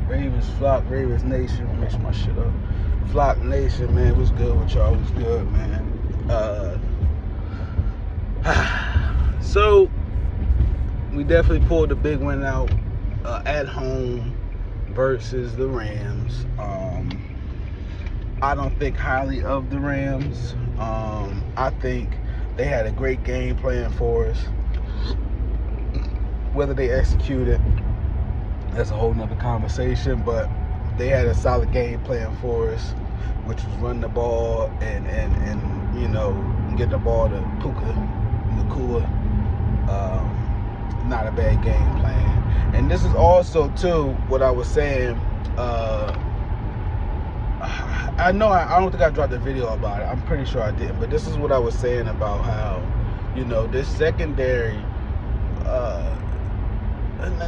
Ravens Flock, Ravens Nation, mix my shit up. Flock Nation, man, what's good with y'all? What's good, man? So we definitely pulled a big win out at home versus the Rams. I don't think highly of the Rams. I think they had a great game plan for us. Whether they executed, that's a whole nother conversation, but they had a solid game plan for us, which was run the ball and get the ball to Puka Nakua. Not a bad game plan. And this is also too what I was saying. I don't think I dropped a video about it. I'm pretty sure I didn't, but this is what I was saying about how this secondary.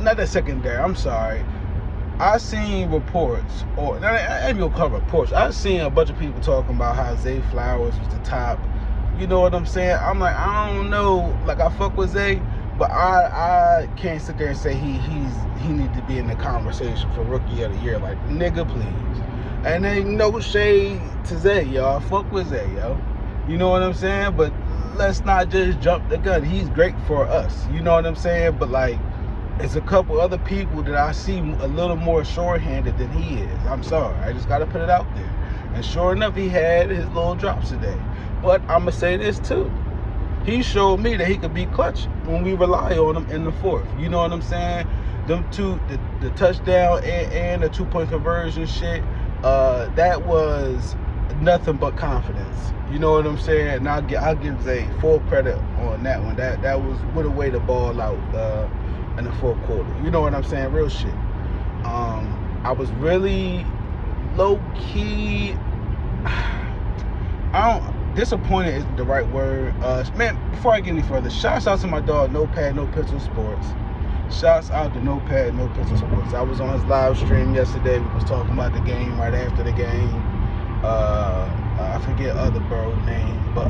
Not the secondary. I'm sorry. I seen reports, or I ain't gonna call reports. I seen a bunch of people talking about how Zay Flowers was the top. You know what I'm saying? I'm like, I don't know. Like, I fuck with Zay, but I can't sit there and say he need to be in the conversation for Rookie of the Year. Like, nigga, please. And ain't no shade to Zay, y'all. I fuck with Zay, yo. You know what I'm saying? But let's not just jump the gun. He's great for us. You know what I'm saying? But like, it's a couple other people that I see a little more short-handed than he is. I'm sorry. I just got to put it out there. And sure enough, he had his little drops today. But I'm going to say this too. He showed me that he could be clutch when we rely on him in the fourth. You know what I'm saying? Them two, the touchdown and the two-point conversion shit, that was nothing but confidence. You know what I'm saying? And I'll give Zay full credit on that one. That was what a way to ball out in the fourth quarter. You know what I'm saying? Real shit. I was really low-key, disappointed isn't the right word. Man, before I get any further, shouts out to my dog, No Pad, No Pencil Sports. Shouts out to No Pad, No Pencil Sports. I was on his live stream yesterday. We was talking about the game right after the game. I forget other bro name, but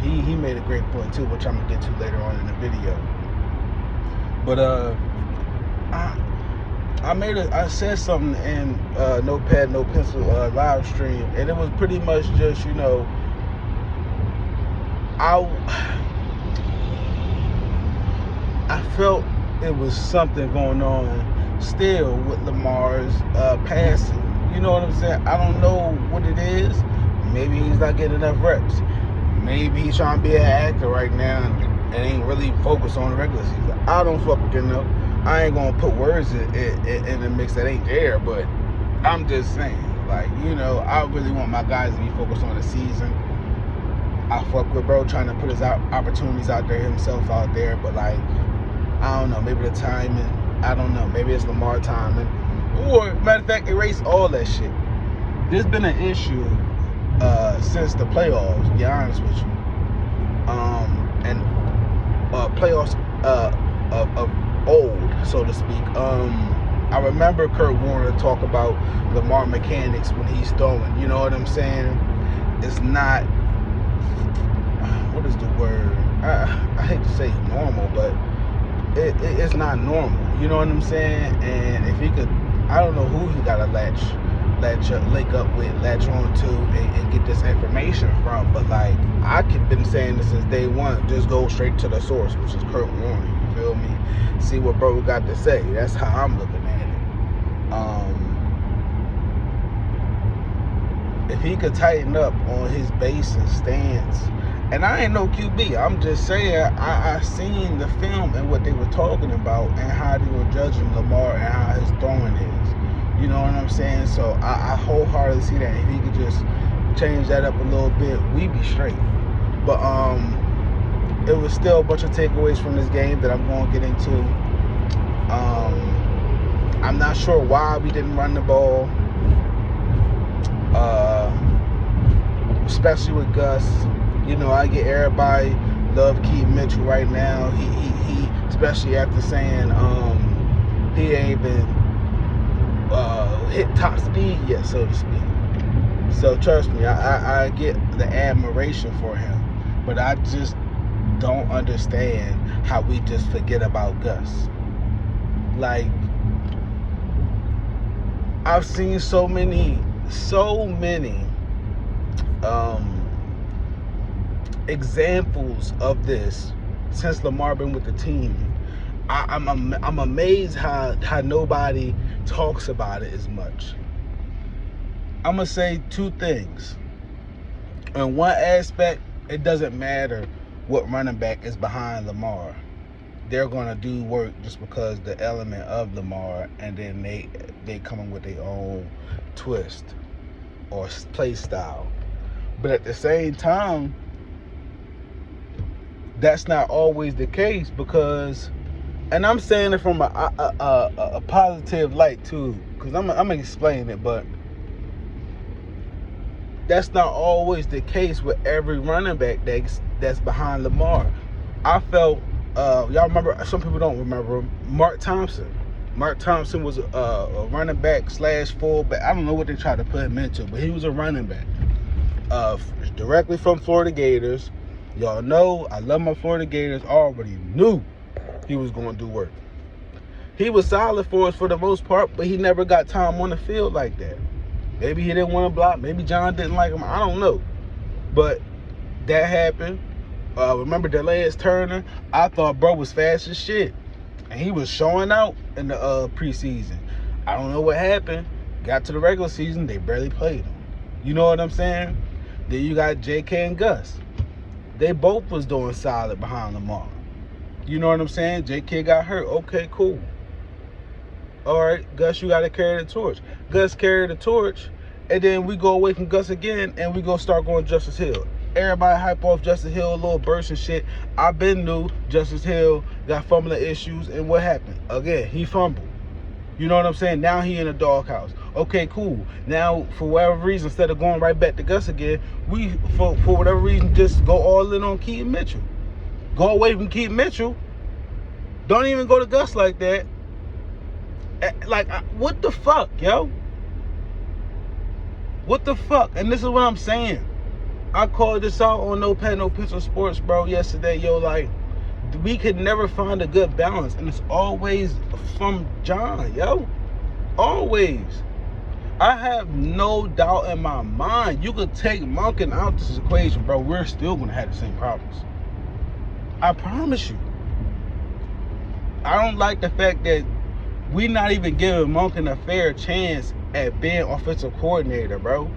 he made a great point too, which I'm gonna get to later on in the video. But I said something in No Pad, No Pencil live stream, and it was pretty much just, I felt it was something going on still with Lamar's passing. You know what I'm saying? I don't know what it is. Maybe he's not getting enough reps. Maybe he's trying to be an actor right now and ain't really focused on the regular season. I don't fucking know. I ain't gonna put words in the mix that ain't there, but I'm just saying, like, I really want my guys to be focused on the season. I fuck with bro trying to put his opportunities out there, himself out there, but like, I don't know, maybe the timing, I don't know, maybe it's Lamar timing, or matter of fact, erase all that shit. There's been an issue since the playoffs, to be honest with you, and playoffs of old, so to speak. I remember Kurt Warner talk about Lamar mechanics when he's throwing. You know what I'm saying? It's not, what is the word? I hate to say normal, but it's not normal. You know what I'm saying? And if he could, I don't know who he got to link up with, latch on to, and get this information from. But like, I could been saying this since day one. Just go straight to the source, which is Kurt Warner. You feel me? See what bro got to say. That's how I'm looking at it. If he could tighten up on his base and stance, and I ain't no QB, I'm just saying, I seen the film and what they were talking about and how they were judging Lamar and how his throwing is. You know what I'm saying? So I wholeheartedly see that. If he could just change that up a little bit, we'd be straight. But it was still a bunch of takeaways from this game that I'm going to get into. I'm not sure why we didn't run the ball, especially with Gus. I get everybody love Keith Mitchell right now. He especially after saying he ain't been hit top speed yet, so to speak. So trust me, I get the admiration for him, but I just don't understand how we just forget about Gus. Like, I've seen so many examples of this since Lamar been with the team. I'm amazed how nobody talks about it as much. I'm gonna say two things. In one aspect, it doesn't matter what running back is behind Lamar. They're gonna do work just because the element of Lamar, and then they come in with their own twist or play style. But at the same time, that's not always the case, because, and I'm saying it from a positive light too, because I'm gonna explain it, but that's not always the case with every running back that's behind Lamar. I felt, y'all remember, some people don't remember, Mark Thompson. Mark Thompson was a running back / fullback. I don't know what they tried to put him into, but he was a running back. Directly from Florida Gators. Y'all know I love my Florida Gators. Already knew he was going to do work. He was solid for us for the most part, but he never got time on the field like that. Maybe he didn't want to block. Maybe John didn't like him. I don't know. But that happened. Remember Delaius Turner? I thought bro was fast as shit. And he was showing out in the preseason. I don't know what happened. Got to the regular season, they barely played him. You know what I'm saying? Then you got J.K. and Gus. They both was doing solid behind Lamar. You know what I'm saying? J.K. got hurt. Okay, cool. All right, Gus, you got to carry the torch. Gus carried the torch, and then we go away from Gus again, and we go start going Justice Hill. Everybody hype off Justice Hill, a little burst and shit. I been knew Justice Hill got fumbling issues, and what happened? Again, he fumbled. You know what I'm saying? Now he in a doghouse. Okay, cool. Now, for whatever reason, instead of going right back to Gus again, we, for whatever reason, just go all in on Keaton Mitchell. Go away from Keaton Mitchell. Don't even go to Gus like that. Like, what the fuck, yo? What the fuck? And this is what I'm saying. I called this out on No Pen, No Pistol Sports, bro, yesterday. Yo, like, we could never find a good balance. And it's always from John, yo. Always. I have no doubt in my mind. You could take Monken out this equation, bro. We're still going to have the same problems. I promise you. I don't like the fact that we're not even giving Monken a fair chance at being offensive coordinator, bro.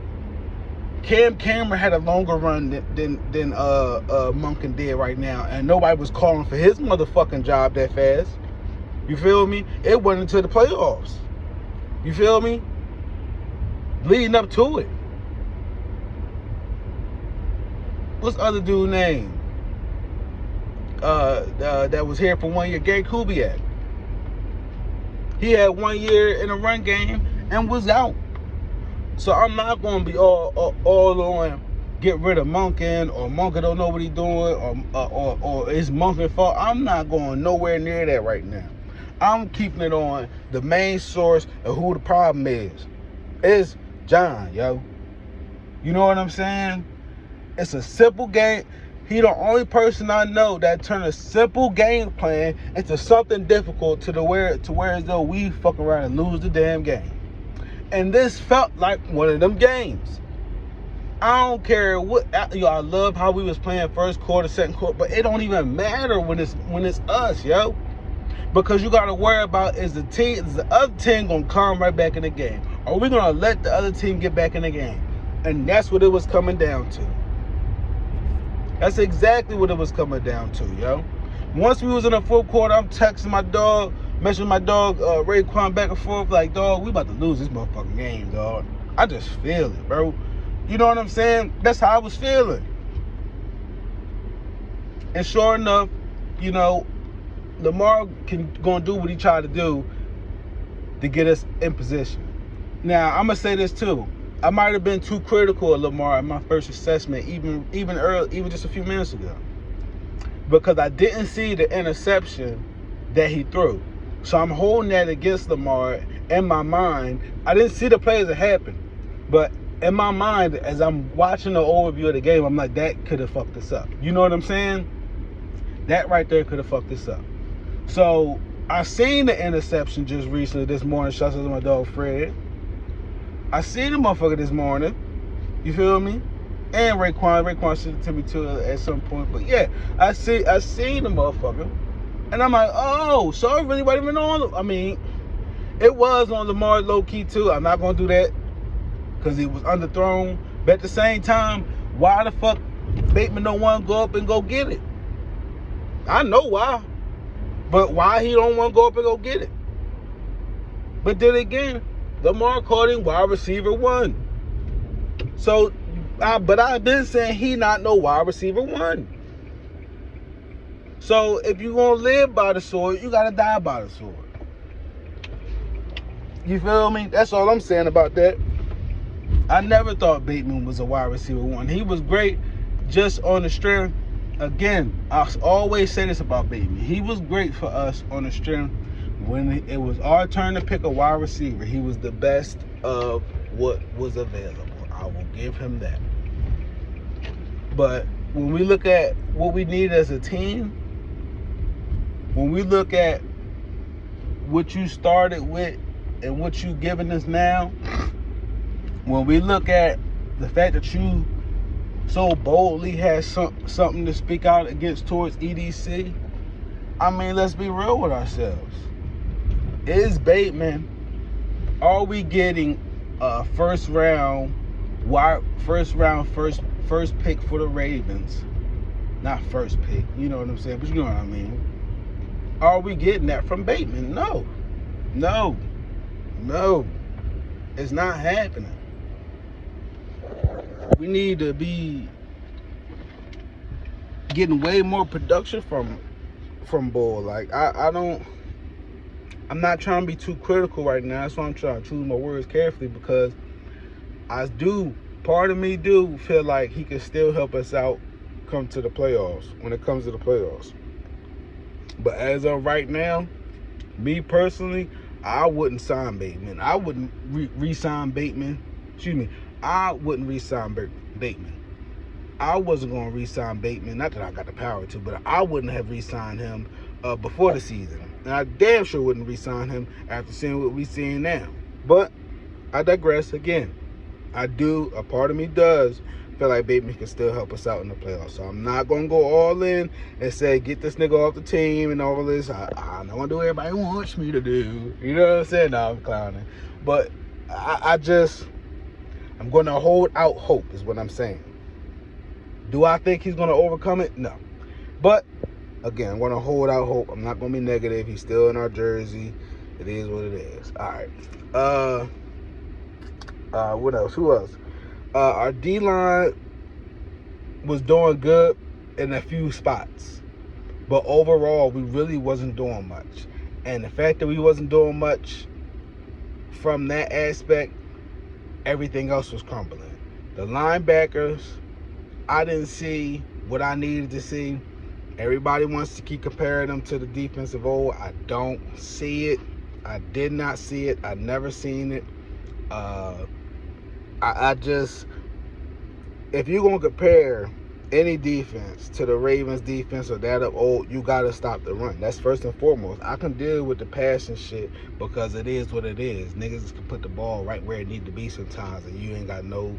Cam Cameron had a longer run than Monken did right now, and nobody was calling for his motherfucking job that fast. You feel me? It went into the playoffs. You feel me? Leading up to it. What's the other dude's name? That was here for 1 year, Gary Kubiak. He had 1 year in a run game and was out. So I'm not going to be all on get rid of Monken, or Monken don't know what he's doing, or it's Monken's fault. I'm not going nowhere near that right now. I'm keeping it on the main source of who the problem is. It's John, yo. You know what I'm saying? It's a simple game. He the only person I know that turned a simple game plan into something difficult to where as though we fuck around and lose the damn game. And this felt like one of them games. I don't care what, yo, I love how we was playing first quarter, second quarter, but it don't even matter when it's us, yo. Because you gotta worry about is the other team gonna come right back in the game? Or are we gonna let the other team get back in the game? And that's what it was coming down to. That's exactly what it was coming down to, yo. Once we was in the fourth quarter, I'm texting my dog, messaging my dog, Raekwon, back and forth, like, dog, we about to lose this motherfucking game, dog. I just feel it, bro. You know what I'm saying? That's how I was feeling. And sure enough, you know, Lamar gonna do what he tried to do to get us in position. Now, I'm gonna say this too. I might have been too critical of Lamar in my first assessment, even early, even just a few minutes ago, because I didn't see the interception that he threw. So I'm holding that against Lamar in my mind. I didn't see the plays that happened, but in my mind, as I'm watching the overview of the game, I'm like, that could have fucked us up. You know what I'm saying? That right there could have fucked us up. So I seen the interception just recently this morning. Shouts out to my dog Fred. I seen the motherfucker this morning. You feel me? And Raekwon sent it to me too at some point. But yeah, I seen the motherfucker. And I'm like, oh, so it really wasn't even on. I mean, it was on Lamar low key too. I'm not gonna do that because he was underthrown. But at the same time, why the fuck Bateman don't want to go up and go get it? I know why, but why he don't want to go up and go get it? But then again, Lamar called him wide receiver 1. So, but I've been saying he not no wide receiver 1. So if you gonna live by the sword, you gotta die by the sword. You feel me? That's all I'm saying about that. I never thought Bateman was a wide receiver 1. He was great just on the strength. Again, I always say this about Bateman. He was great for us on the strength. When it was our turn to pick a wide receiver, he was the best of what was available. I will give him that. But when we look at what we need as a team, when we look at what you started with and what you giving us now, when we look at the fact that you so boldly had something to speak out against towards EDC, I mean, let's be real with ourselves. Is Bateman, are we getting a first pick for the Ravens? Not first pick, you know what I'm saying, but you know what I mean. Are we getting that from Bateman? No. It's not happening. We need to be getting way more production from Bull. Like I'm not trying to be too critical right now. That's why I'm trying to choose my words carefully, because part of me do feel like he can still help us out when it comes to the playoffs. But as of right now, me personally, I wouldn't sign Bateman. I wouldn't re-sign Bateman. I wouldn't re-sign Bateman. I wasn't going to re-sign Bateman. Not that I got the power to, but I wouldn't have re-signed him before the season. And I damn sure wouldn't re-sign him after seeing what we're seeing now. But I digress again. A part of me does feel like Bateman can still help us out in the playoffs. So I'm not going to go all in and say, get this nigga off the team and all of this. I'm not going to do what everybody wants me to do. You know what I'm saying? No, I'm clowning. But I'm going to hold out hope is what I'm saying. Do I think he's going to overcome it? No. But, again, I'm going to hold out hope. I'm not going to be negative. He's still in our jersey. It is what it is. All right. What else? Who else? Our D-line was doing good in a few spots. But overall, we really wasn't doing much. And the fact that we wasn't doing much from that aspect, everything else was crumbling. The linebackers, I didn't see what I needed to see. Everybody wants to keep comparing them to the defensive old. I don't see it. I did not see it. I never seen it. If you're going to compare any defense to the Ravens defense or that of old, you got to stop the run. That's first and foremost. I can deal with the passing shit because it is what it is. Niggas can put the ball right where it need to be sometimes, and you ain't got no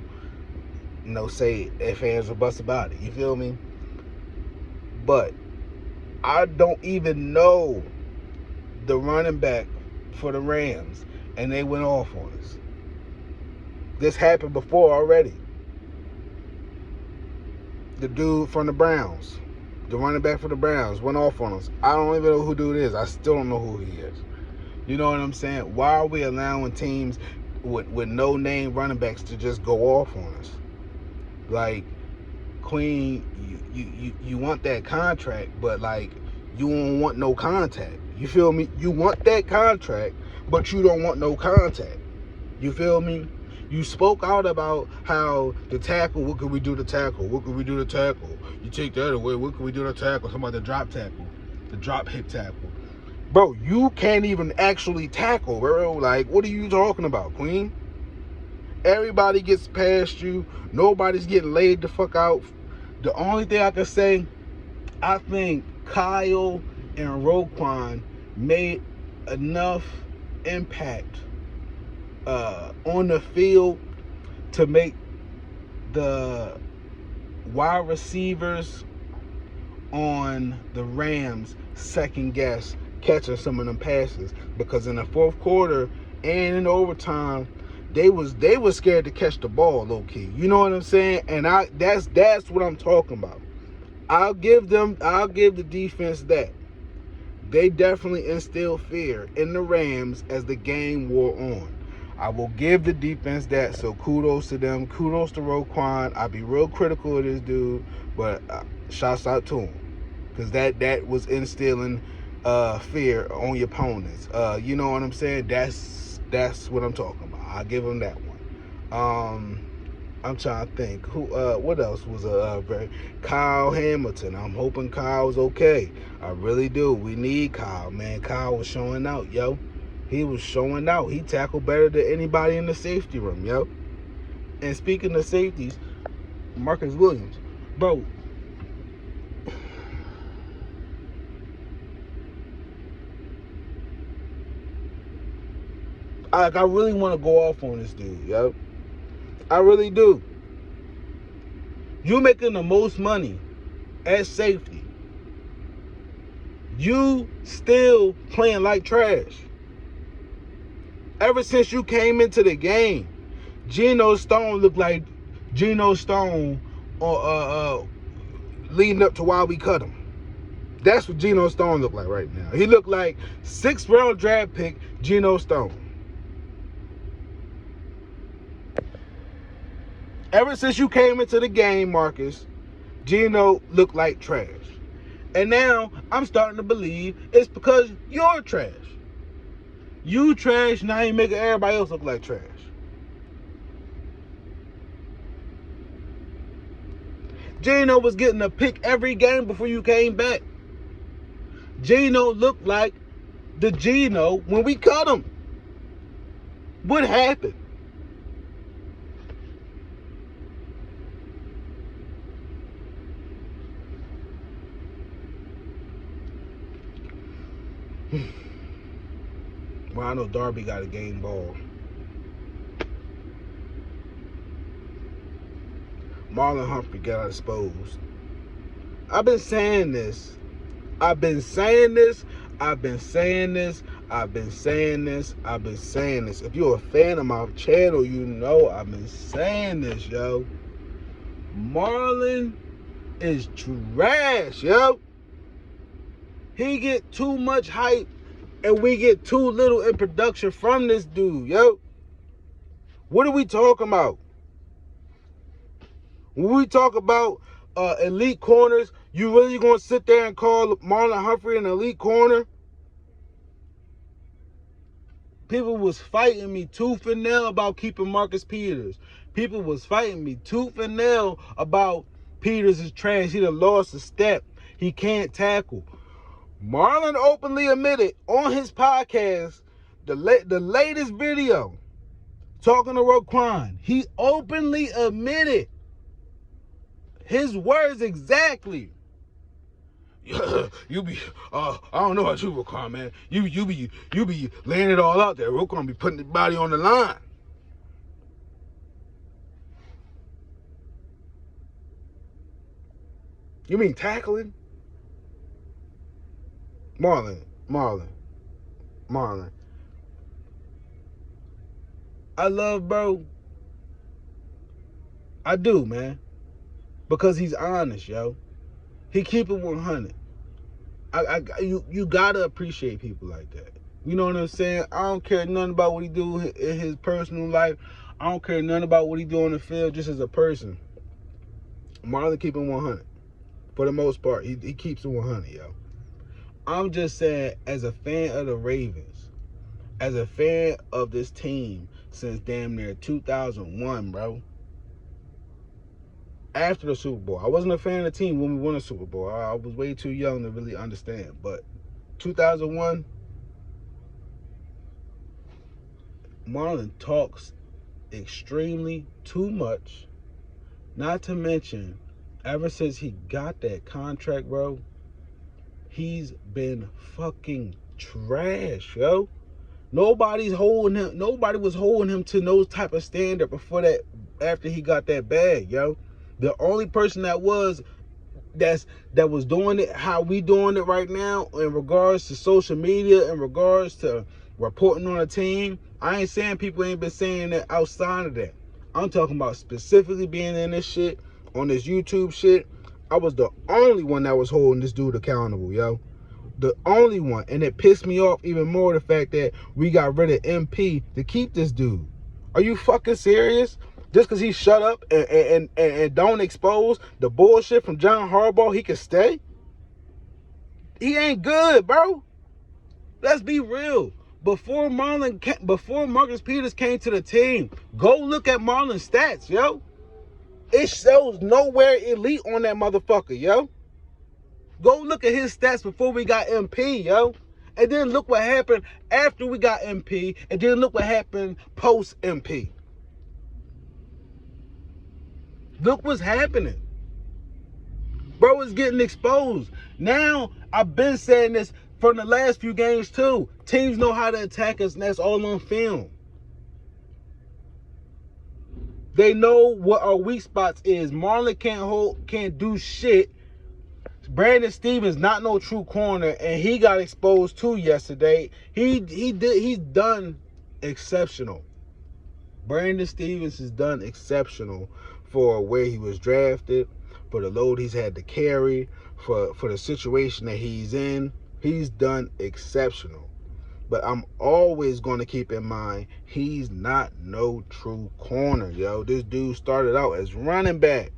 say if hands or buts about it. You feel me? But I don't even know the running back for the Rams, and they went off on us. This happened before already. The dude from the Browns, the running back for the Browns, went off on us. I don't even know who dude is. I still don't know who he is. You know what I'm saying? Why are we allowing teams with no-name running backs to just go off on us? Like, Queen, you want that contract, but, like, you don't want no contact. You feel me? You want that contract, but you don't want no contact. You feel me? You spoke out about how the tackle, what could we do to tackle? What could we do to tackle? You take that away, what could we do to tackle? Somebody the drop tackle, the drop hip tackle. Bro, you can't even actually tackle, bro. Like, what are you talking about, Queen? Everybody gets past you. Nobody's getting laid the fuck out. The only thing I can say, I think Kyle and Roquan made enough impact on the field to make the wide receivers on the Rams second guess catching some of them passes, because in the fourth quarter and in overtime they was scared to catch the ball low key. You know what I'm saying? And that's what I'm talking about. I'll give the defense that. They definitely instilled fear in the Rams as the game wore on. I will give the defense that, so kudos to them. Kudos to Roquan. I'll be real critical of this dude, but shouts out to him. Because that was instilling fear on your opponents. You know what I'm saying? That's what I'm talking about. I'll give him that one. I'm trying to think. What else was Kyle Hamilton. I'm hoping Kyle's okay. I really do. We need Kyle, man. Kyle was showing out, yo. He was showing out. He tackled better than anybody in the safety room, yo. And speaking of safeties, Marcus Williams, bro. I really want to go off on this dude, yo. I really do. You making the most money at safety. You still playing like trash. Ever since you came into the game, Geno Stone looked like Geno Stone leading up to why we cut him. That's what Geno Stone looked like right now. He looked like 6th round draft pick Geno Stone. Ever since you came into the game, Marcus, Geno looked like trash. And now I'm starting to believe it's because you're trash. You trash, now you making everybody else look like trash. Geno was getting a pick every game before you came back. Geno looked like the Geno when we cut him. What happened? Well, I know Darby got a game ball. Marlon Humphrey got exposed. I've been saying this. If you're a fan of my channel, you know I've been saying this, yo. Marlon is trash, yo. He get too much hype and we get too little in production from this dude, yo. What are we talking about? When we talk about elite corners, you really gonna sit there and call Marlon Humphrey an elite corner? People was fighting me tooth and nail about keeping Marcus Peters. People was fighting me tooth and nail about Peters is trash. He done lost a step. He can't tackle. Marlon openly admitted on his podcast, the latest video, talking to Roquan, he openly admitted his words exactly. You be, I don't know about you, Roquan, man. You be laying it all out there. Roquan be putting his body on the line. You mean tackling? Marlon. I love bro. I do, man. Because he's honest, yo. He keep it 100. You gotta appreciate people like that. You know what I'm saying? I don't care nothing about what he do in his personal life. I don't care nothing about what he do on the field, just as a person. Marlon keep it 100. For the most part, he keeps it 100, yo. I'm just saying, as a fan of the Ravens, as a fan of this team since damn near 2001, bro. After the Super Bowl. I wasn't a fan of the team when we won the Super Bowl. I was way too young to really understand. But 2001, Marlon talks extremely too much. Not to mention, ever since he got that contract, bro, he's been fucking trash, yo. Nobody was holding him to no type of standard before that, after he got that bag, yo. The only person that was doing it how we doing it right now, in regards to social media, in regards to reporting on a team. I ain't saying people ain't been saying that outside of that. I'm talking about specifically being in this shit, on this YouTube shit. I was the only one that was holding this dude accountable, yo. The only one. And it pissed me off even more, the fact that we got rid of MP to keep this dude. Are you fucking serious? Just because he shut up and don't expose the bullshit from John Harbaugh, he can stay? He ain't good, bro. Let's be real. Before Marcus Peters came to the team, go look at Marlon's stats, yo. It shows nowhere elite on that motherfucker, yo. Go look at his stats before we got MP, yo. And then look what happened after we got MP. And then look what happened post MP. Look what's happening. Bro is getting exposed. Now, I've been saying this from the last few games too. Teams know how to attack us, and that's all on film. They know what our weak spots is. Marlon can't do shit. Brandon Stevens not no true corner, and he got exposed too yesterday. He's done exceptional. Brandon Stevens has done exceptional for where he was drafted, for the load he's had to carry, for the situation that he's in. He's done exceptional. But I'm always going to keep in mind, he's not no true corner, yo. This dude started out as running back.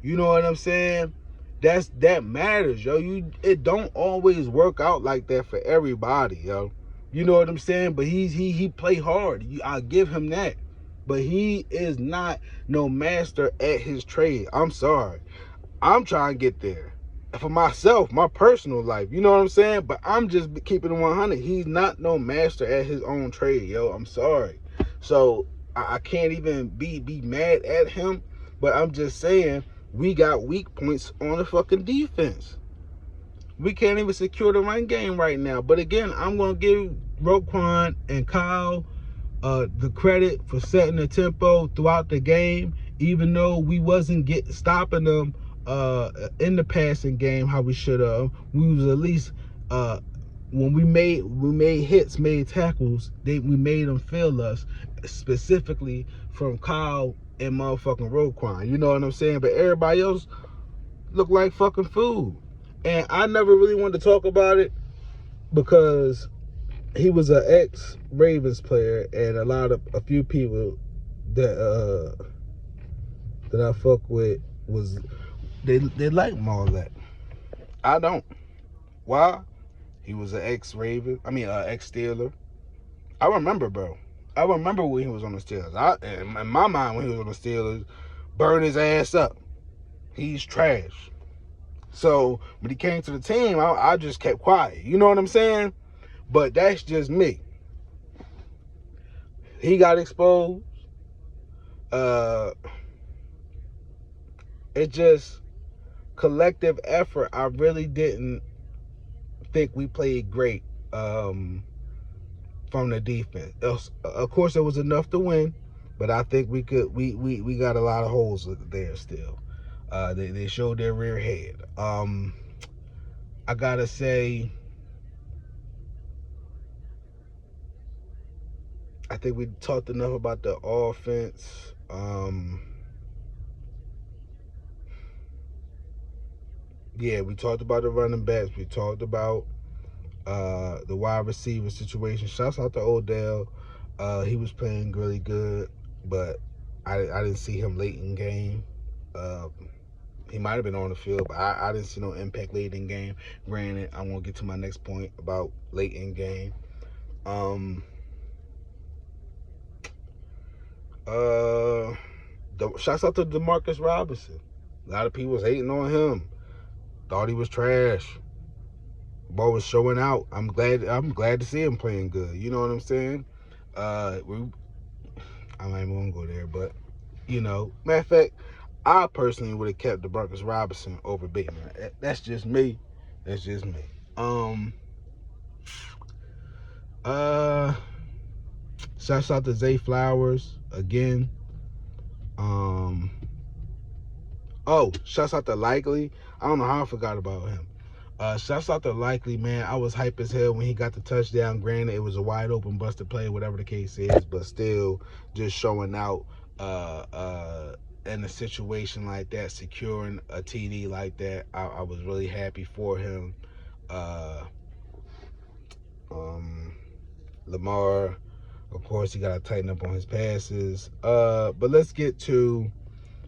You know what I'm saying? That matters, yo. It don't always work out like that for everybody, yo. You know what I'm saying? But he play hard. I give him that. But he is not no master at his trade. I'm sorry. I'm trying to get there for myself, my personal life. You know what I'm saying? But I'm just keeping it 100. He's not no master at his own trade, yo. I'm sorry. So I can't even be mad at him. But I'm just saying, we got weak points on the fucking defense. We can't even secure the run game right now. But again, I'm going to give Roquan and Kyle the credit for setting the tempo throughout the game, even though we wasn't stopping them in the passing game how we should have. We was at least when we made hits, made tackles, we made them feel us, specifically from Kyle and motherfucking Roquan. You know what I'm saying? But everybody else looked like fucking food. And I never really wanted to talk about it because he was an ex-Ravens player, and a few people that I fuck with they like Marlette. I don't. Why? He was an ex-Raven. Ex-Steeler. I remember, bro. I remember when he was on the Steelers. In my mind, when he was on the Steelers, burn his ass up. He's trash. So when he came to the team, I just kept quiet. You know what I'm saying? But that's just me. He got exposed. It just collective effort. I really didn't think we played great from the defense. Of course, it was enough to win, but I think we got a lot of holes there still. They showed their rear head. I gotta say, I think we talked enough about the offense. Yeah, we talked about the running backs. We talked about the wide receiver situation. Shouts out to Odell. He was playing really good, but I didn't see him late in game. He might have been on the field, but I didn't see no impact late in game. Granted, I won't get to my next point about late in game. Shouts out to Demarcus Robinson. A lot of people was hating on him. Thought he was trash. Ball was showing out. I'm glad to see him playing good. You know what I'm saying? I'm not even gonna go there, but matter of fact, I personally would have kept Demarcus Robinson over Bateman. That's just me. Shouts out to Zay Flowers again. Shouts out to Likely. I don't know how I forgot about him. Shouts out to Likely, man. I was hype as hell when he got the touchdown. Granted, it was a wide open busted play, whatever the case is, but still just showing out in a situation like that, securing a TD like that. I was really happy for him. Lamar, of course, he got to tighten up on his passes. But let's get to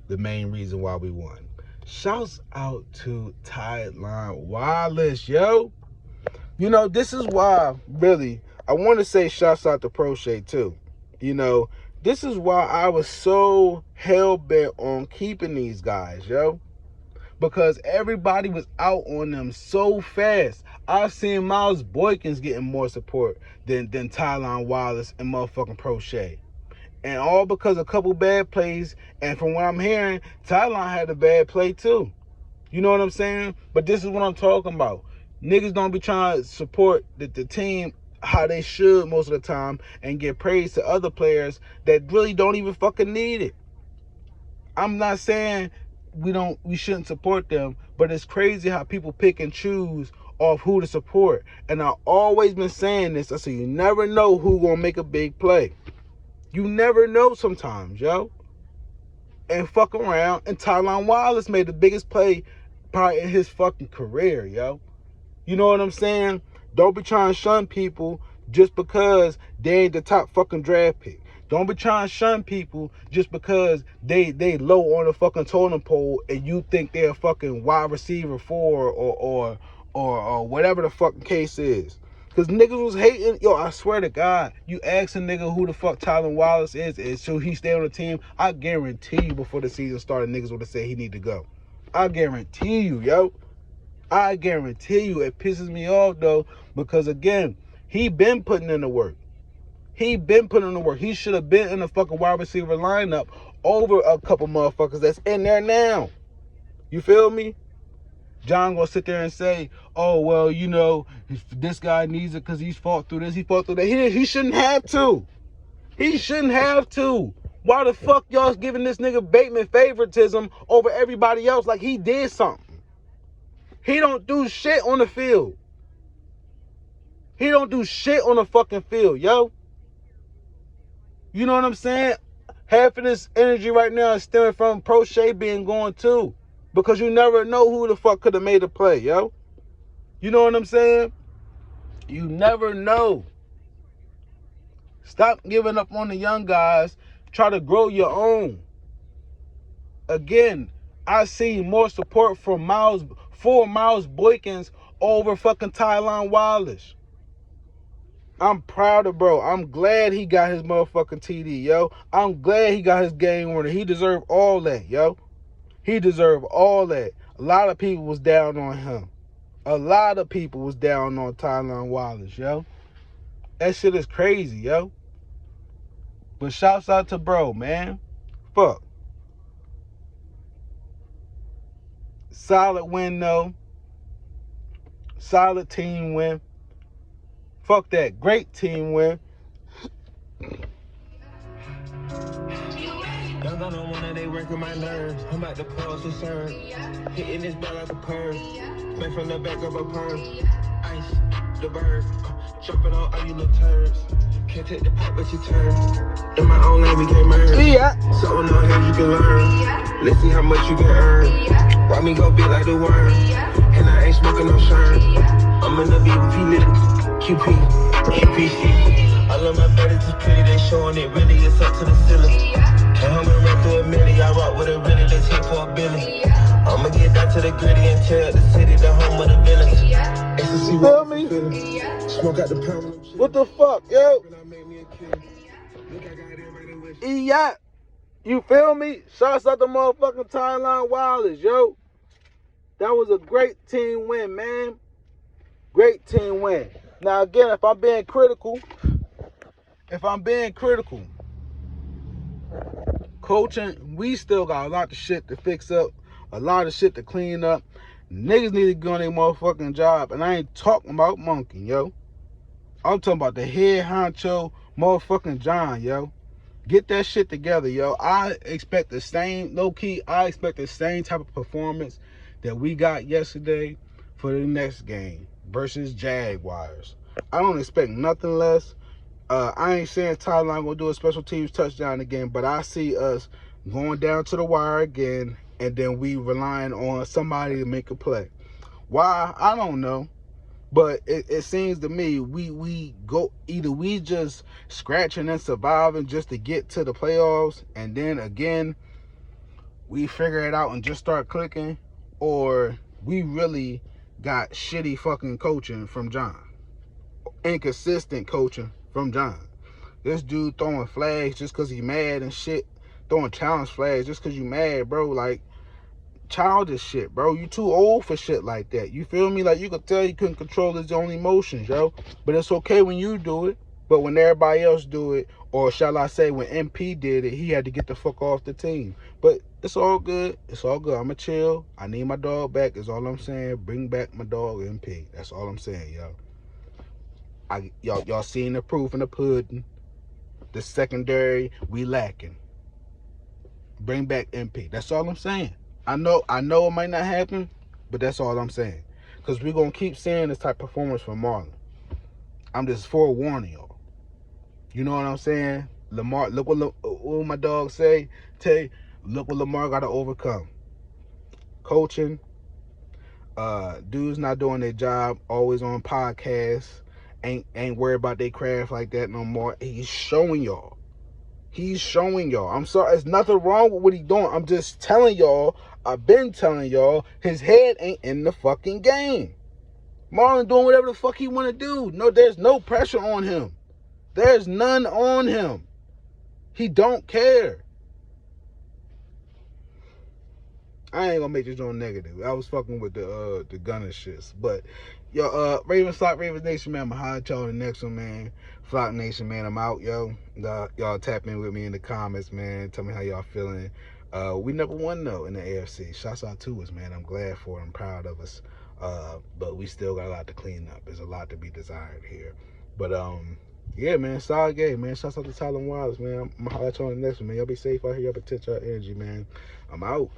the main reason why we won. Shouts out to Tylan Wallace, yo. You know, this is why, really, I want to say shouts out to Prochet, too. You know, this is why I was so hell-bent on keeping these guys, yo. Because everybody was out on them so fast. I've seen Miles Boykins getting more support than Tylan Wallace and motherfucking Prochet. And all because of a couple bad plays. And from what I'm hearing, Tylan had a bad play too. You know what I'm saying? But this is what I'm talking about. Niggas don't be trying to support the team how they should most of the time and give praise to other players that really don't even fucking need it. I'm not saying we shouldn't support them, but it's crazy how people pick and choose off who to support. And I've always been saying this. I say you never know who gonna make a big play. You never know sometimes, yo. And fuck around, and Tylan Wallace made the biggest play probably in his fucking career, yo. You know what I'm saying? Don't be trying to shun people just because they ain't the top fucking draft pick. Don't be trying to shun people just because they low on the fucking totem pole and you think they're a fucking wide receiver 4 or whatever the fucking case is. Because niggas was hating. Yo, I swear to God, you ask a nigga who the fuck Tylan Wallace is and should he stay on the team, I guarantee you before the season started, niggas would have said he need to go. I guarantee you, yo. I guarantee you. It pisses me off, though, because, again, he been putting in the work. He been putting in the work. He should have been in the fucking wide receiver lineup over a couple motherfuckers that's in there now. You feel me? John gonna sit there and say, oh, well, you know, this guy needs it because he's fought through this, he fought through that. He shouldn't have to. He shouldn't have to. Why the fuck y'all giving this nigga Bateman favoritism over everybody else like he did something? He don't do shit on the field. He don't do shit on the fucking field, yo. You know what I'm saying? Half of this energy right now is stemming from Prochet being gone too. Because you never know who the fuck could have made a play, yo. You know what I'm saying? You never know. Stop giving up on the young guys. Try to grow your own. Again, I see more support for Miles Boykins over fucking Tylan Wallace. I'm proud of bro. I'm glad he got his motherfucking TD, yo. I'm glad he got his game winner. He deserved all that, yo. He deserved all that. A lot of people was down on him. A lot of people was down on Tylan Wallace, yo. That shit is crazy, yo. But shouts out to bro, man. Fuck. Solid win, though. Solid team win. Fuck that. Great team win. Y'all gonna wanna they working my nerves. I'm about to pause the serve. Hitting this bell like a perv. Man from the back of a perv. Ice, the bird. Jumping on all you little turds. Can't take the pop, but you turn. In my own lane, we can't merge. Yeah. So no hands you can learn. Let's see how much you can earn. Why me go big like the worm? And I ain't smoking no sherm. I'm in the VP little QP, QPC. All of my buddies is pretty, they showing it really, it's up to the ceiling. Can't help me run through a milli, I rock with a really, let's hit for a billion. I'ma get down to the gritty and tell the city the home of the villains. You feel me? Smoke out the pound. What the fuck, yo? Yeah. You feel me? Shouts out to motherfucking Tylan Wallace, yo. That was a great team win, man. Great team win. Now, again, if I'm being critical, coaching, we still got a lot of shit to fix up, a lot of shit to clean up. Niggas need to go on their motherfucking job, and I ain't talking about monkey, yo. I'm talking about the head honcho motherfucking John, yo. Get that shit together, yo. I expect the same, low key, I expect the same type of performance that we got yesterday for the next game versus Jaguars. I don't expect nothing less. I ain't saying Tylan gonna do a special teams touchdown again, but I see us going down to the wire again, and then we relying on somebody to make a play. Why? I don't know. But it seems to me we go either we just scratching and surviving just to get to the playoffs, and then again we figure it out and just start clicking, or we really got shitty fucking coaching from John, inconsistent coaching from John. This dude throwing flags just because he mad and shit, throwing challenge flags just because you mad, bro. Like, childish shit, bro. You too old for shit like that. You feel me? Like, you could tell you couldn't control his own emotions, yo. But it's okay when you do it. But when everybody else do it, or shall I say when MP did it, he had to get the fuck off the team. But it's all good. It's all good. I'ma chill. I need my dog back is all I'm saying. Bring back my dog MP. That's all I'm saying, yo. Y'all seen the proof in the pudding. The secondary, we lacking. Bring back MP. That's all I'm saying. I know it might not happen, but that's all I'm saying. Because we're going to keep seeing this type of performance from Marlon. I'm just forewarning y'all. You know what I'm saying? Lamar, look what my dog say. Tay, look what Lamar got to overcome. Coaching. Dudes not doing their job. Always on podcasts. Ain't worried about their craft like that no more. He's showing y'all. I'm sorry. There's nothing wrong with what he's doing. I'm just telling y'all. I've been telling y'all. His head ain't in the fucking game. Marlon doing whatever the fuck he want to do. No, there's no pressure on him. There's none on him. He don't care. I ain't gonna make this on negative. I was fucking with the gunner shits. But yo, Ravens Nation, man, I'ma holler at y'all in the next one, man. Flock Nation, man, I'm out, yo. Y'all tap in with me in the comments, man. Tell me how y'all feeling. We never won though in the AFC. Shouts out to us, man. I'm glad for it. I'm proud of us. But we still got a lot to clean up. There's a lot to be desired here. But yeah, man, solid game, man. Shouts out to Tylan Wallace, man. I'm gonna holler at y'all in the next one, man. Y'all be safe out here. Y'all protect your energy, man. I'm out.